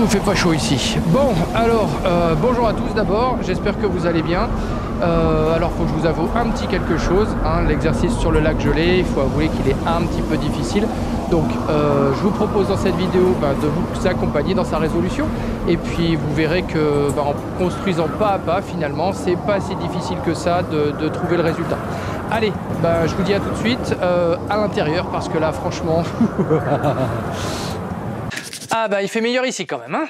fait pas chaud ici. Bon, alors, bonjour à tous d'abord, j'espère que vous allez bien. Alors, faut que je vous avoue un petit quelque chose, hein, l'exercice sur le lac gelé, il faut avouer qu'il est un petit peu difficile. Donc, je vous propose dans cette vidéo de vous accompagner dans sa résolution. Et puis, vous verrez que en construisant pas à pas, finalement, c'est pas si difficile que ça de trouver le résultat. Allez, je vous dis à tout de suite à l'intérieur, parce que là, franchement... Ah il fait meilleur ici quand même, hein.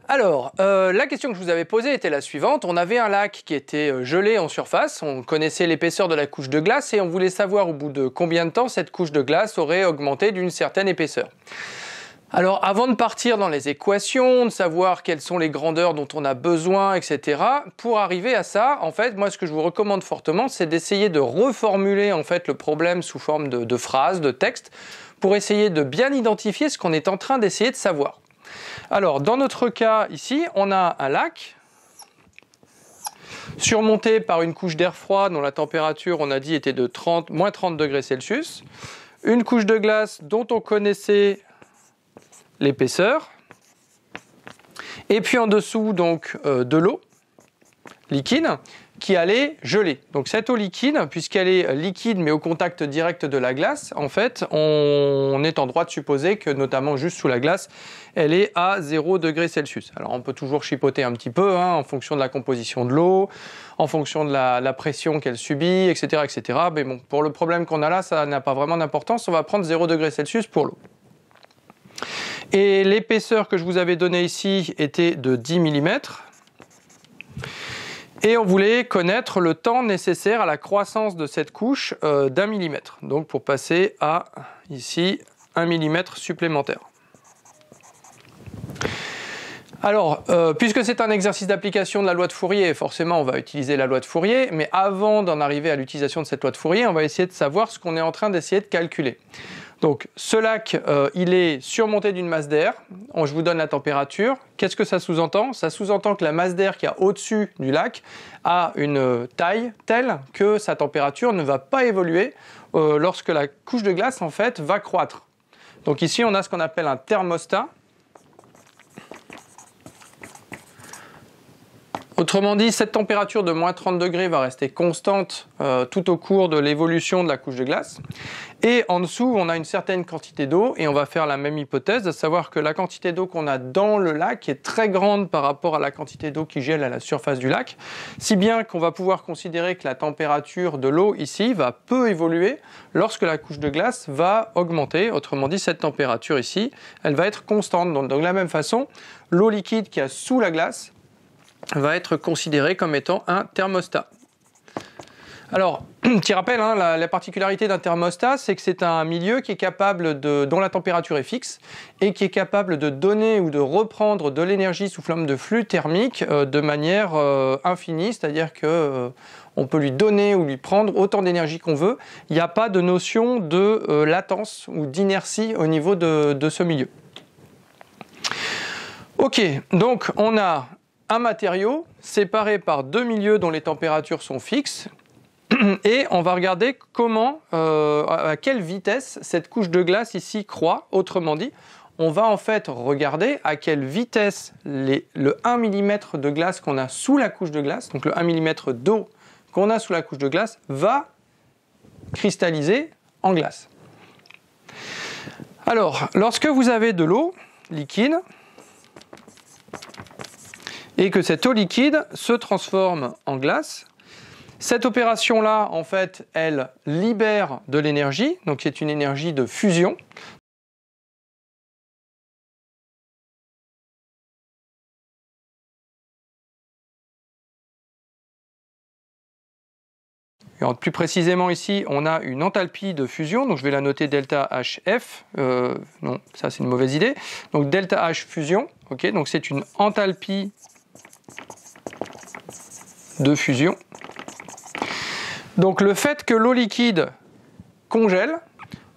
Alors, la question que je vous avais posée était la suivante. On avait un lac qui était gelé en surface, on connaissait l'épaisseur de la couche de glace et on voulait savoir au bout de combien de temps cette couche de glace aurait augmenté d'une certaine épaisseur. Alors, avant de partir dans les équations, de savoir quelles sont les grandeurs dont on a besoin, etc., pour arriver à ça, en fait, moi, ce que je vous recommande fortement, c'est d'essayer de reformuler, en fait, le problème sous forme de phrases, de textes, pour essayer de bien identifier ce qu'on est en train d'essayer de savoir. Alors, dans notre cas, ici, on a un lac surmonté par une couche d'air froid dont la température, on a dit, était de moins 30 degrés Celsius, une couche de glace dont on connaissait l'épaisseur, et puis en dessous, donc, de l'eau liquide qui allait geler. Donc cette eau liquide, puisqu'elle est liquide mais au contact direct de la glace, en fait, on est en droit de supposer que, notamment juste sous la glace, elle est à 0 degré Celsius. Alors on peut toujours chipoter un petit peu, hein, en fonction de la composition de l'eau, en fonction de la pression qu'elle subit, etc., etc. Mais bon, pour le problème qu'on a là, ça n'a pas vraiment d'importance. On va prendre 0 degré Celsius pour l'eau. Et l'épaisseur que je vous avais donnée ici était de 10 mm. Et on voulait connaître le temps nécessaire à la croissance de cette couche d'1 millimètre. Donc pour passer à, ici, 1 mm supplémentaire. Alors, puisque c'est un exercice d'application de la loi de Fourier, forcément on va utiliser la loi de Fourier, mais avant d'en arriver à l'utilisation de cette loi de Fourier, on va essayer de savoir ce qu'on est en train d'essayer de calculer. Donc ce lac, il est surmonté d'une masse d'air. Je vous donne la température. Qu'est-ce que ça sous-entend? Ça sous-entend que la masse d'air qui est au-dessus du lac a une taille telle que sa température ne va pas évoluer lorsque la couche de glace, en fait, va croître. Donc ici, on a ce qu'on appelle un thermostat. Autrement dit, cette température de moins 30 degrés va rester constante tout au cours de l'évolution de la couche de glace. Et en dessous, on a une certaine quantité d'eau et on va faire la même hypothèse, de savoir que la quantité d'eau qu'on a dans le lac est très grande par rapport à la quantité d'eau qui gèle à la surface du lac, si bien qu'on va pouvoir considérer que la température de l'eau ici va peu évoluer lorsque la couche de glace va augmenter. Autrement dit, cette température ici, elle va être constante. Donc de la même façon, l'eau liquide qui est sous la glace va être considéré comme étant un thermostat. Alors, petit rappel, hein, la particularité d'un thermostat, c'est que c'est un milieu qui est capable dont la température est fixe et qui est capable de donner ou de reprendre de l'énergie sous forme de flux thermique de manière infinie, c'est-à-dire que on peut lui donner ou lui prendre autant d'énergie qu'on veut. Il n'y a pas de notion de latence ou d'inertie au niveau de ce milieu. Ok, donc on a un matériau séparé par deux milieux dont les températures sont fixes et on va regarder comment, à quelle vitesse cette couche de glace ici croît. Autrement dit, on va en fait regarder à quelle vitesse le 1 mm de glace qu'on a sous la couche de glace, donc le 1 mm d'eau qu'on a sous la couche de glace, va cristalliser en glace. Alors, lorsque vous avez de l'eau liquide, et que cette eau liquide se transforme en glace, cette opération-là, en fait, elle libère de l'énergie, donc c'est une énergie de fusion. Et plus précisément ici, on a une enthalpie de fusion, donc je vais la noter delta HF, non, ça c'est une mauvaise idée, donc delta H fusion, ok, donc c'est une enthalpie de fusion. Donc le fait que l'eau liquide congèle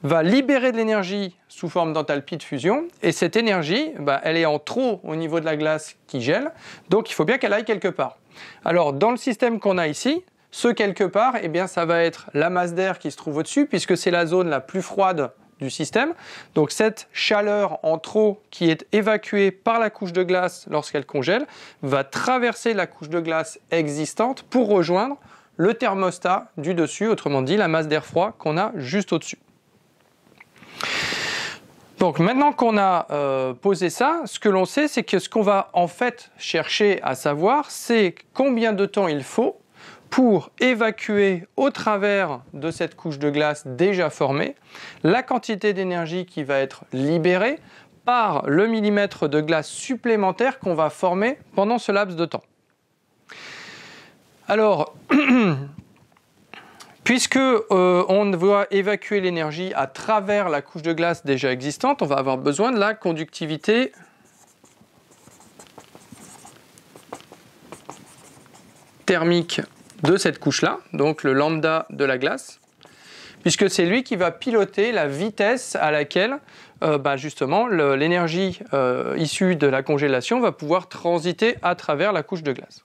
va libérer de l'énergie sous forme d'enthalpie de fusion, et cette énergie, elle est en trop au niveau de la glace qui gèle, donc il faut bien qu'elle aille quelque part. Alors dans le système qu'on a ici, ce quelque part, eh bien, ça va être la masse d'air qui se trouve au-dessus, puisque c'est la zone la plus froide du système. Donc cette chaleur en trop qui est évacuée par la couche de glace lorsqu'elle congèle va traverser la couche de glace existante pour rejoindre le thermostat du dessus, autrement dit la masse d'air froid qu'on a juste au-dessus. Donc maintenant qu'on a posé ça, ce que l'on sait, c'est que ce qu'on va en fait chercher à savoir, c'est combien de temps il faut pour évacuer au travers de cette couche de glace déjà formée la quantité d'énergie qui va être libérée par le millimètre de glace supplémentaire qu'on va former pendant ce laps de temps. Alors, puisque on doit évacuer l'énergie à travers la couche de glace déjà existante, on va avoir besoin de la conductivité thermique de cette couche-là, donc le lambda de la glace, puisque c'est lui qui va piloter la vitesse à laquelle justement l'énergie issue de la congélation va pouvoir transiter à travers la couche de glace.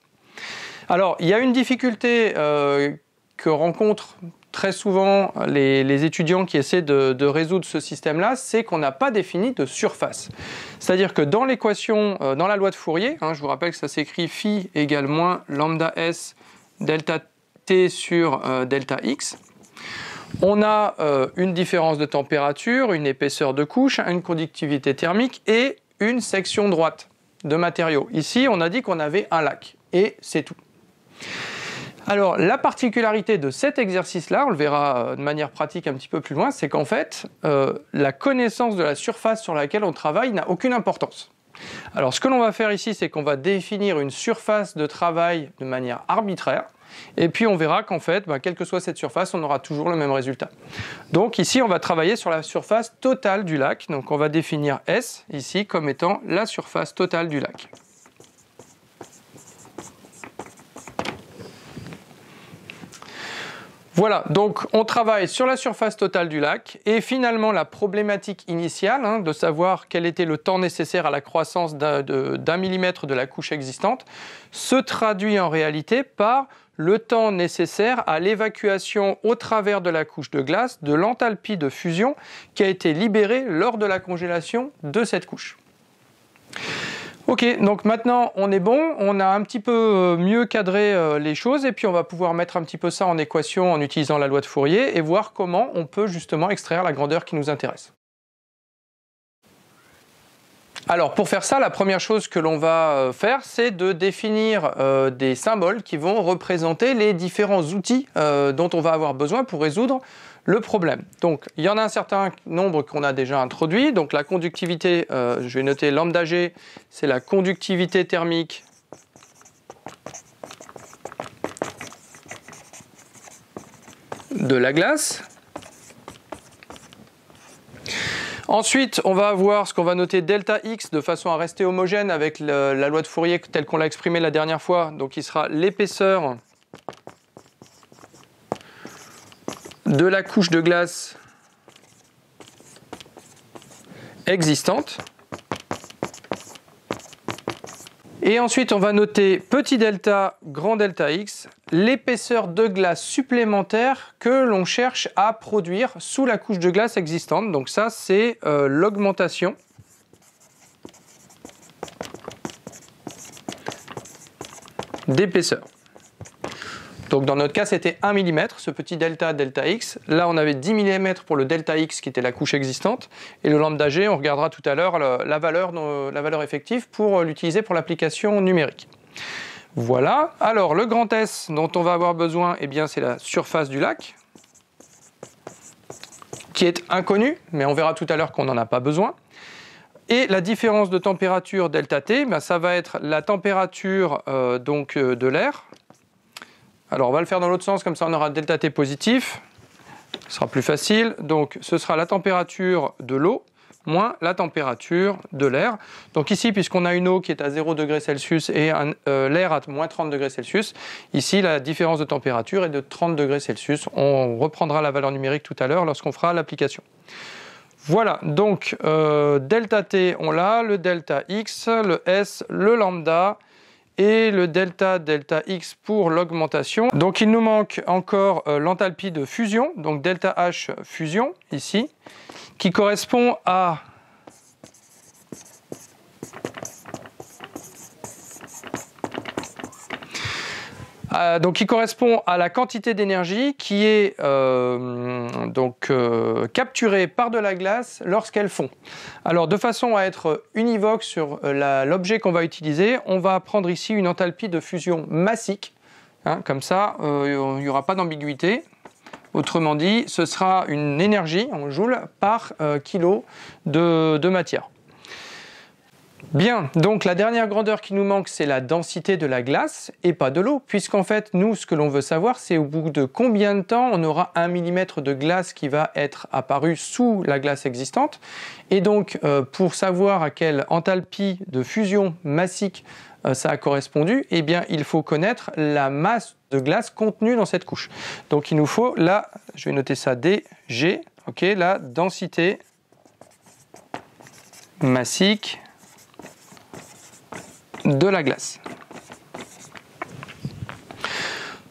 Alors, il y a une difficulté que rencontrent très souvent les étudiants qui essaient de résoudre ce système-là, c'est qu'on n'a pas défini de surface. C'est-à-dire que dans l'équation, dans la loi de Fourier, je vous rappelle que ça s'écrit phi égale moins lambda s delta t sur delta x, on a une différence de température, une épaisseur de couche, une conductivité thermique et une section droite de matériaux. Ici, on a dit qu'on avait un lac et c'est tout. Alors, la particularité de cet exercice-là, on le verra de manière pratique un petit peu plus loin, c'est qu'en fait, la connaissance de la surface sur laquelle on travaille n'a aucune importance. Alors, ce que l'on va faire ici, c'est qu'on va définir une surface de travail de manière arbitraire, et puis on verra qu'en fait, quelle que soit cette surface, on aura toujours le même résultat. Donc ici, on va travailler sur la surface totale du lac, donc on va définir S, ici, comme étant la surface totale du lac. Voilà, donc on travaille sur la surface totale du lac et finalement la problématique initiale, de savoir quel était le temps nécessaire à la croissance d'un millimètre de la couche existante, se traduit en réalité par le temps nécessaire à l'évacuation au travers de la couche de glace de l'enthalpie de fusion qui a été libérée lors de la congélation de cette couche. Ok, donc maintenant on est bon, on a un petit peu mieux cadré les choses et puis on va pouvoir mettre un petit peu ça en équation en utilisant la loi de Fourier et voir comment on peut justement extraire la grandeur qui nous intéresse. Alors pour faire ça, la première chose que l'on va faire, c'est de définir des symboles qui vont représenter les différents outils dont on va avoir besoin pour résoudre le problème. Donc il y en a un certain nombre qu'on a déjà introduit. Donc la conductivité, je vais noter lambda G, c'est la conductivité thermique de la glace. Ensuite, on va avoir ce qu'on va noter delta X de façon à rester homogène avec la loi de Fourier telle qu'on l'a exprimée la dernière fois. Donc il sera l'épaisseur de la couche de glace existante. Et ensuite, on va noter petit delta, grand delta x, l'épaisseur de glace supplémentaire que l'on cherche à produire sous la couche de glace existante. Donc ça, c'est l'augmentation d'épaisseur. Donc dans notre cas, c'était 1 mm, ce petit delta, delta x. Là, on avait 10 mm pour le delta x, qui était la couche existante. Et le lambda g, on regardera tout à l'heure la valeur effective pour l'utiliser pour l'application numérique. Voilà. Alors, le grand S dont on va avoir besoin, eh bien, c'est la surface du lac, qui est inconnue, mais on verra tout à l'heure qu'on n'en a pas besoin. Et la différence de température delta T, ça va être la température de l'air. Alors on va le faire dans l'autre sens, comme ça on aura delta T positif, ce sera plus facile. Donc ce sera la température de l'eau moins la température de l'air. Donc ici, puisqu'on a une eau qui est à 0 degré Celsius et l'air à moins 30 degrés Celsius, ici la différence de température est de 30 degrés Celsius. On reprendra la valeur numérique tout à l'heure lorsqu'on fera l'application. Voilà, donc delta T on l'a, le delta X, le S, le lambda et le delta x pour l'augmentation. Donc il nous manque encore l'enthalpie de fusion, donc delta H fusion ici, qui correspond à la quantité d'énergie qui est capturée par de la glace lorsqu'elle fond. Alors de façon à être univoque sur l'objet qu'on va utiliser, on va prendre ici une enthalpie de fusion massique, hein, comme ça il n'y aura pas d'ambiguïté. Autrement dit, ce sera une énergie en joules par kilo de matière. Bien, donc la dernière grandeur qui nous manque, c'est la densité de la glace et pas de l'eau, puisqu'en fait, nous, ce que l'on veut savoir, c'est au bout de combien de temps on aura 1 mm de glace qui va être apparu sous la glace existante. Et donc, pour savoir à quelle enthalpie de fusion massique ça a correspondu, eh bien, il faut connaître la masse de glace contenue dans cette couche. Donc, il nous faut, là, je vais noter ça dG, ok, la densité massique de la glace.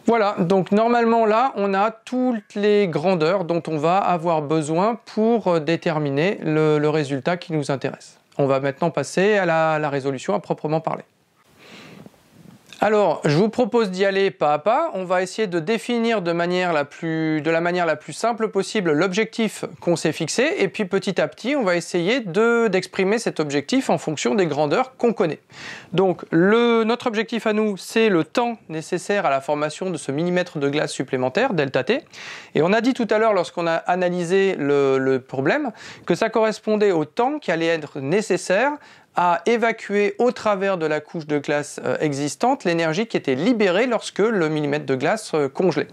Voilà, donc normalement là, on a toutes les grandeurs dont on va avoir besoin pour déterminer le résultat qui nous intéresse. On va maintenant passer à la résolution à proprement parler. Alors, je vous propose d'y aller pas à pas. On va essayer de définir de la manière la plus simple possible l'objectif qu'on s'est fixé, et puis petit à petit, on va essayer d'exprimer cet objectif en fonction des grandeurs qu'on connaît. Donc, notre objectif à nous, c'est le temps nécessaire à la formation de ce millimètre de glace supplémentaire, delta T. Et on a dit tout à l'heure, lorsqu'on a analysé le problème, que ça correspondait au temps qui allait être nécessaire à évacuer au travers de la couche de glace existante l'énergie qui était libérée lorsque le millimètre de glace congelait.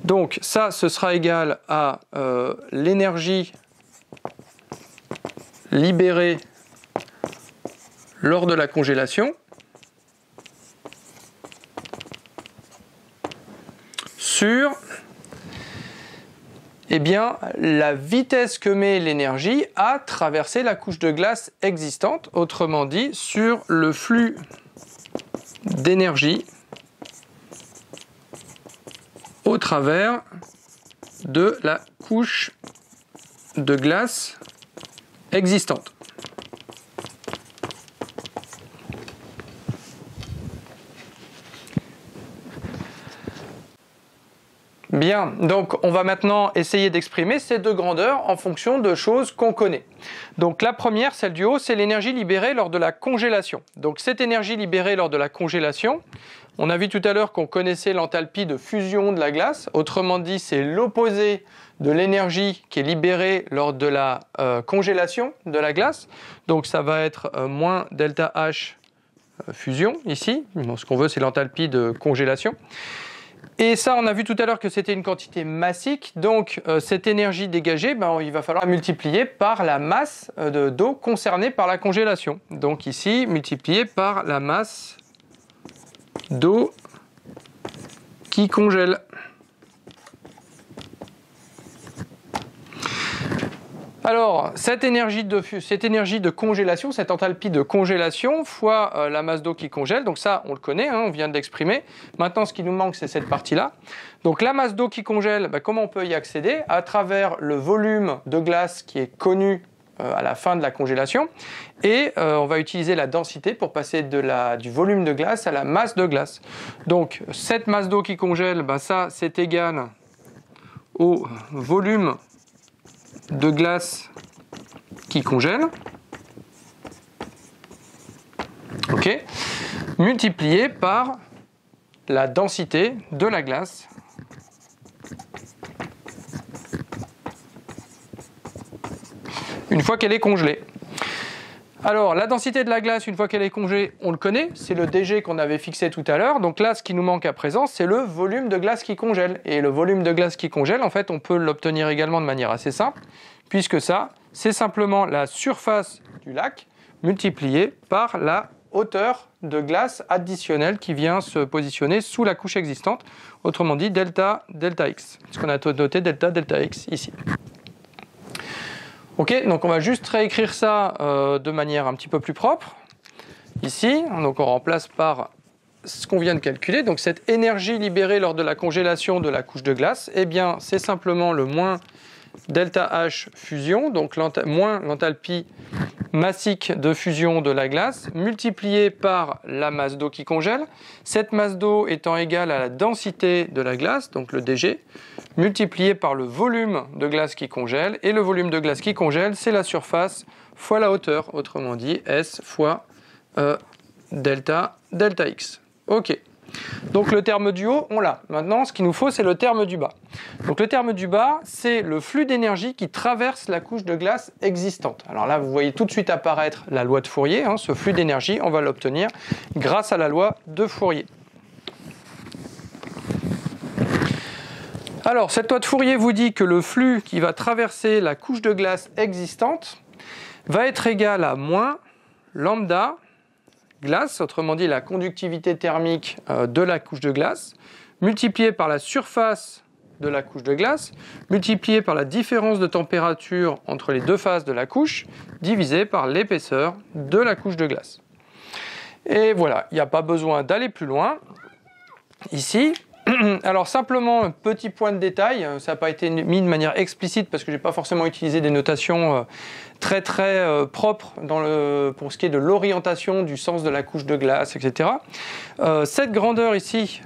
Donc ça, ce sera égal à l'énergie libérée lors de la congélation sur la vitesse que met l'énergie à traverser la couche de glace existante, autrement dit sur le flux d'énergie au travers de la couche de glace existante. Bien, donc on va maintenant essayer d'exprimer ces deux grandeurs en fonction de choses qu'on connaît. Donc la première, celle du haut, c'est l'énergie libérée lors de la congélation. Donc cette énergie libérée lors de la congélation, on a vu tout à l'heure qu'on connaissait l'enthalpie de fusion de la glace, autrement dit c'est l'opposé de l'énergie qui est libérée lors de la congélation de la glace. Donc ça va être moins delta H fusion ici, ce qu'on veut c'est l'enthalpie de congélation. Et ça, on a vu tout à l'heure que c'était une quantité massique, donc cette énergie dégagée, il va falloir multiplier par la masse d'eau concernée par la congélation. Donc ici, multiplié par la masse d'eau qui congèle. Alors, cette énergie de congélation, cette enthalpie de congélation fois la masse d'eau qui congèle, donc ça, on le connaît, hein, on vient de l'exprimer. Maintenant, ce qui nous manque, c'est cette partie-là. Donc, la masse d'eau qui congèle, comment on peut y accéder? À travers le volume de glace qui est connu à la fin de la congélation. Et on va utiliser la densité pour passer du volume de glace à la masse de glace. Donc, cette masse d'eau qui congèle, ça, c'est égal au volume de glace qui congèle, ok, multiplié par la densité de la glace une fois qu'elle est congelée. Alors, la densité de la glace, une fois qu'elle est congelée, on le connaît, c'est le dG qu'on avait fixé tout à l'heure. Donc là, ce qui nous manque à présent, c'est le volume de glace qui congèle. Et le volume de glace qui congèle, en fait, on peut l'obtenir également de manière assez simple, puisque ça, c'est simplement la surface du lac multipliée par la hauteur de glace additionnelle qui vient se positionner sous la couche existante. Autrement dit, delta x. Ce qu'on a noté delta x ici. Ok, donc on va juste réécrire ça de manière un petit peu plus propre. Ici, donc on remplace par ce qu'on vient de calculer, donc cette énergie libérée lors de la congélation de la couche de glace, eh bien c'est simplement le moins ΔH fusion, donc moins l'enthalpie massique de fusion de la glace, multiplié par la masse d'eau qui congèle, cette masse d'eau étant égale à la densité de la glace, donc le dG, multiplié par le volume de glace qui congèle, et le volume de glace qui congèle, c'est la surface fois la hauteur, autrement dit S fois delta X. Ok. Donc le terme du haut, on l'a. Maintenant, ce qu'il nous faut, c'est le terme du bas. Donc le terme du bas, c'est le flux d'énergie qui traverse la couche de glace existante. Alors là, vous voyez tout de suite apparaître la loi de Fourier. Ce flux d'énergie, on va l'obtenir grâce à la loi de Fourier. Alors, cette loi de Fourier vous dit que le flux qui va traverser la couche de glace existante va être égal à moins lambda glace, autrement dit la conductivité thermique de la couche de glace, multiplié par la surface de la couche de glace, multiplié par la différence de température entre les deux faces de la couche, divisé par l'épaisseur de la couche de glace. Et voilà, il n'y a pas besoin d'aller plus loin. Ici, alors simplement un petit point de détail, ça n'a pas été mis de manière explicite parce que je n'ai pas forcément utilisé des notations très propres pour ce qui est de l'orientation du sens de la couche de glace, etc. Cette grandeur ici,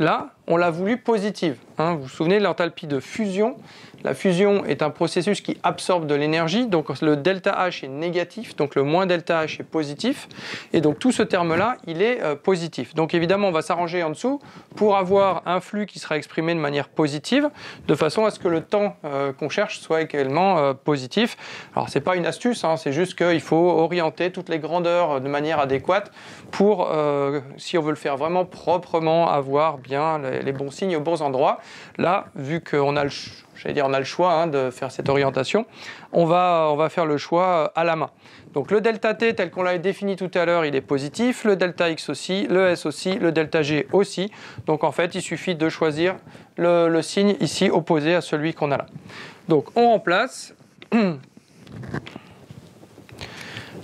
là, on l'a voulu positive. Vous vous souvenez de l'enthalpie de fusion? La fusion est un processus qui absorbe de l'énergie, donc le ΔH est négatif, donc le moins ΔH est positif, et donc tout ce terme-là, il est positif. Donc évidemment, on va s'arranger en dessous pour avoir un flux qui sera exprimé de manière positive, de façon à ce que le temps qu'on cherche soit également positif. Alors c'est pas une astuce, c'est juste qu'il faut orienter toutes les grandeurs de manière adéquate pour, si on veut le faire vraiment proprement, avoir bien les bons signes aux bons endroits. Là, vu qu'on a on a le choix de faire cette orientation, on va faire le choix à la main. Donc le ΔT tel qu'on l'avait défini tout à l'heure, il est positif, le ΔX aussi, le S aussi, le ΔG aussi. Donc en fait, il suffit de choisir le signe ici opposé à celui qu'on a là. Donc on remplace.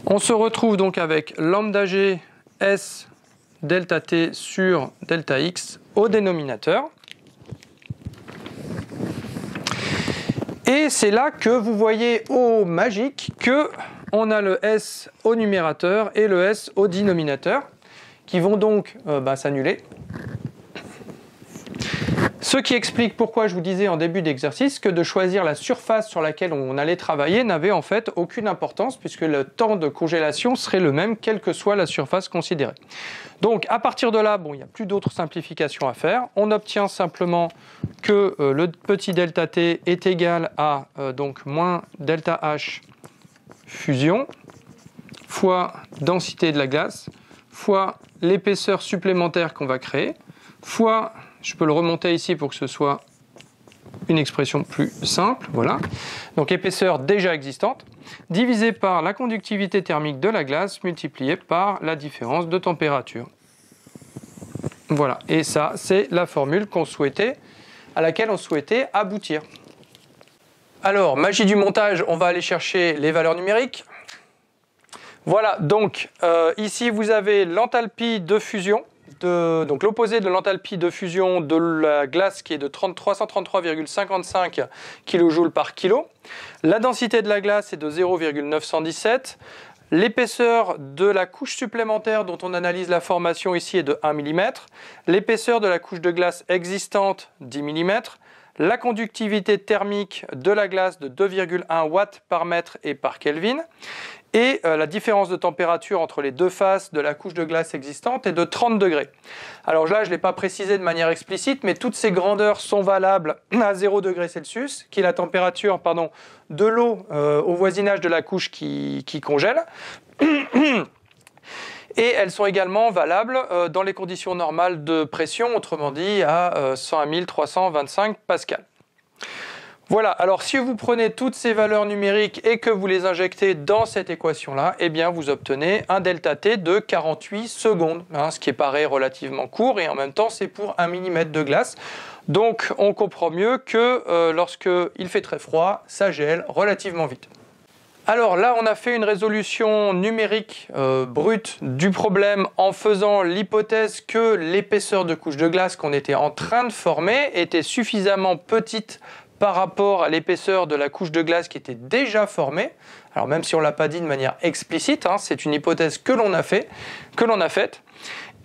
On se retrouve donc avec lambda G S ΔT sur ΔX au dénominateur. Et c'est là que vous voyez au magique qu'on a le S au numérateur et le S au dénominateur qui vont donc s'annuler. Ce qui explique pourquoi je vous disais en début d'exercice que de choisir la surface sur laquelle on allait travailler n'avait en fait aucune importance puisque le temps de congélation serait le même quelle que soit la surface considérée. Donc à partir de là, il n'y a plus d'autres simplifications à faire. On obtient simplement que le petit ΔT est égal à donc moins ΔH fusion fois densité de la glace fois l'épaisseur supplémentaire qu'on va créer fois, je peux le remonter ici pour que ce soit une expression plus simple, voilà. Donc épaisseur déjà existante, divisé par la conductivité thermique de la glace, multiplié par la différence de température. Voilà, et ça, c'est la formule à laquelle on souhaitait aboutir. Alors, magie du montage, on va aller chercher les valeurs numériques. Voilà, donc ici vous avez l'enthalpie de fusion, donc l'opposé de l'enthalpie de fusion de la glace qui est de 333,55 kJ par kilo. La densité de la glace est de 0,917. L'épaisseur de la couche supplémentaire dont on analyse la formation ici est de 1 mm. L'épaisseur de la couche de glace existante, 10 mm. La conductivité thermique de la glace de 2,1 watts par mètre et par Kelvin. Et la différence de température entre les deux faces de la couche de glace existante est de 30 degrés. Alors là, je ne l'ai pas précisé de manière explicite, mais toutes ces grandeurs sont valables à 0 degré Celsius, qui est la température de l'eau au voisinage de la couche qui congèle. Et elles sont également valables dans les conditions normales de pression, autrement dit à 101 325 pascal. Voilà, alors si vous prenez toutes ces valeurs numériques et que vous les injectez dans cette équation-là, eh bien vous obtenez un ΔT de 48 secondes, ce qui paraît relativement court et en même temps c'est pour 1 mm de glace. Donc on comprend mieux que lorsqu'il fait très froid, ça gèle relativement vite. Alors là, on a fait une résolution numérique brute du problème en faisant l'hypothèse que l'épaisseur de couche de glace qu'on était en train de former était suffisamment petite par rapport à l'épaisseur de la couche de glace qui était déjà formée. Alors même si on ne l'a pas dit de manière explicite, hein, c'est une hypothèse que l'on a faite.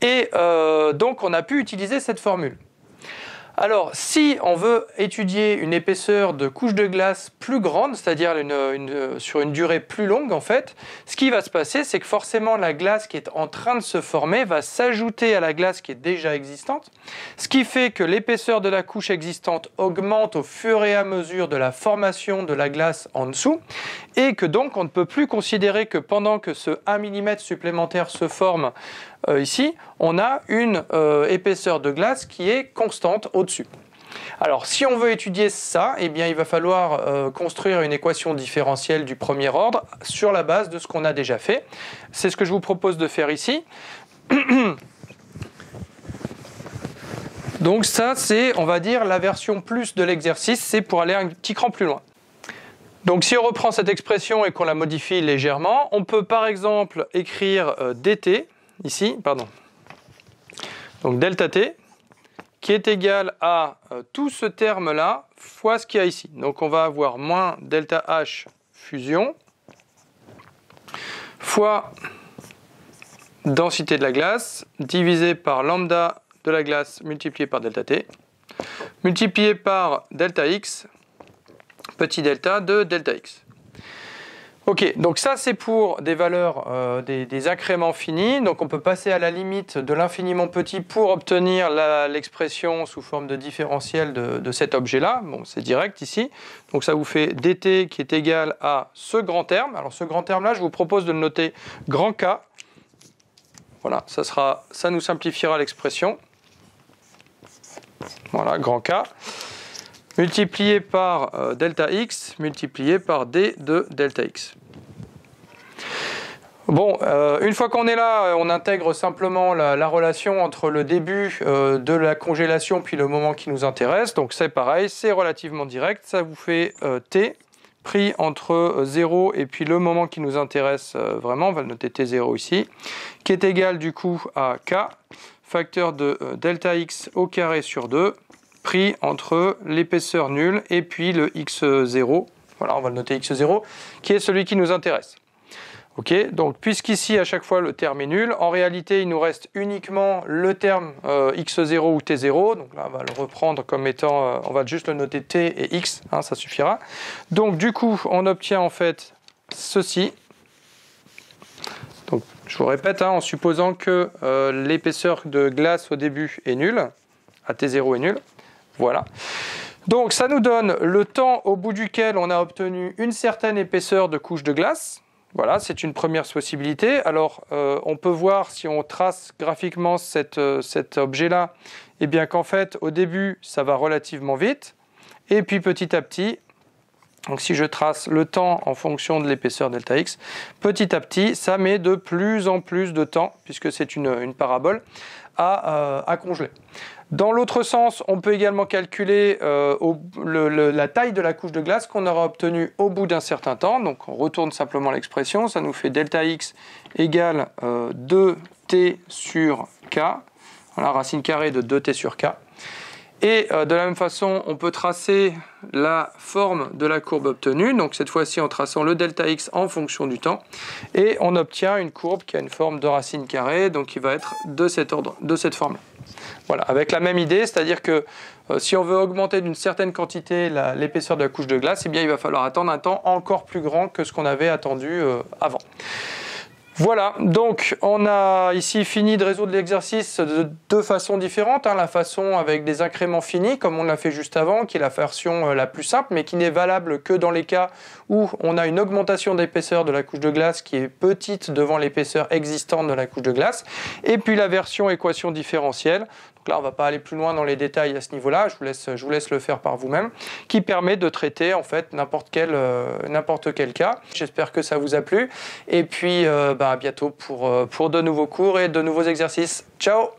Et donc on a pu utiliser cette formule. Alors, si on veut étudier une épaisseur de couche de glace plus grande, c'est-à-dire sur une durée plus longue en fait, ce qui va se passer, c'est que forcément la glace qui est en train de se former va s'ajouter à la glace qui est déjà existante, ce qui fait que l'épaisseur de la couche existante augmente au fur et à mesure de la formation de la glace en dessous, et que donc on ne peut plus considérer que pendant que ce 1 mm supplémentaire se forme ici, on a une épaisseur de glace qui est constante au-dessus. Alors, si on veut étudier ça, eh bien, il va falloir construire une équation différentielle du premier ordre sur la base de ce qu'on a déjà fait. C'est ce que je vous propose de faire ici. Donc ça, c'est, on va dire, la version plus de l'exercice, c'est pour aller un petit cran plus loin. Donc si on reprend cette expression et qu'on la modifie légèrement, on peut par exemple écrire dt, ici, pardon, donc delta t, qui est égal à tout ce terme-là fois ce qu'il y a ici. Donc on va avoir moins delta H fusion fois densité de la glace divisé par lambda de la glace multiplié par delta t, multiplié par delta x, petit delta de delta x. Ok, donc ça c'est pour des valeurs, des incréments finis, donc on peut passer à la limite de l'infiniment petit pour obtenir l'expression sous forme de différentiel de cet objet-là. Bon, c'est direct ici, donc ça vous fait dt qui est égal à ce grand terme. Alors ce grand terme-là, je vous propose de le noter grand K. Voilà, ça nous simplifiera l'expression. Voilà, grand K. Multiplié par delta x, multiplié par d de delta x. Bon, une fois qu'on est là, on intègre simplement la relation entre le début de la congélation puis le moment qui nous intéresse. Donc c'est pareil, c'est relativement direct. Ça vous fait t pris entre 0 et puis le moment qui nous intéresse vraiment, on va le noter t0 ici, qui est égal du coup à k, facteur de delta x au carré sur 2, pris entre l'épaisseur nulle et puis le x0, voilà, on va le noter x0, qui est celui qui nous intéresse. Ok, donc puisqu'ici à chaque fois le terme est nul, en réalité il nous reste uniquement le terme x0 ou t0, donc là on va le reprendre comme étant, on va juste le noter t et x, hein, ça suffira. Donc du coup on obtient en fait ceci. Donc je vous répète, hein, en supposant que l'épaisseur de glace au début est nulle, à t0 est nulle. Voilà. Donc ça nous donne le temps au bout duquel on a obtenu une certaine épaisseur de couche de glace. Voilà, c'est une première possibilité. Alors on peut voir si on trace graphiquement cet objet-là, eh bien qu'en fait au début ça va relativement vite. Et puis petit à petit, donc si je trace le temps en fonction de l'épaisseur delta x, petit à petit ça met de plus en plus de temps, puisque c'est une parabole, à congeler. Dans l'autre sens, on peut également calculer la taille de la couche de glace qu'on aura obtenue au bout d'un certain temps. Donc on retourne simplement l'expression, ça nous fait delta x égale 2t sur k, voilà, racine carrée de 2t sur k. Et de la même façon, on peut tracer la forme de la courbe obtenue, donc cette fois-ci en traçant le delta x en fonction du temps, et on obtient une courbe qui a une forme de racine carrée, donc qui va être de cet ordre, de cette forme-là. Voilà, avec la même idée, c'est-à-dire que si on veut augmenter d'une certaine quantité l'épaisseur de la couche de glace, eh bien il va falloir attendre un temps encore plus grand que ce qu'on avait attendu avant. Voilà, donc on a ici fini de résoudre l'exercice de deux façons différentes. La façon avec des incréments finis, comme on l'a fait juste avant, qui est la version la plus simple, mais qui n'est valable que dans les cas où on a une augmentation d'épaisseur de la couche de glace qui est petite devant l'épaisseur existante de la couche de glace. Et puis la version équation différentielle, donc là on ne va pas aller plus loin dans les détails à ce niveau-là, je vous laisse le faire par vous-même, qui permet de traiter en fait n'importe quel cas. J'espère que ça vous a plu, et puis à bientôt pour de nouveaux cours et de nouveaux exercices. Ciao!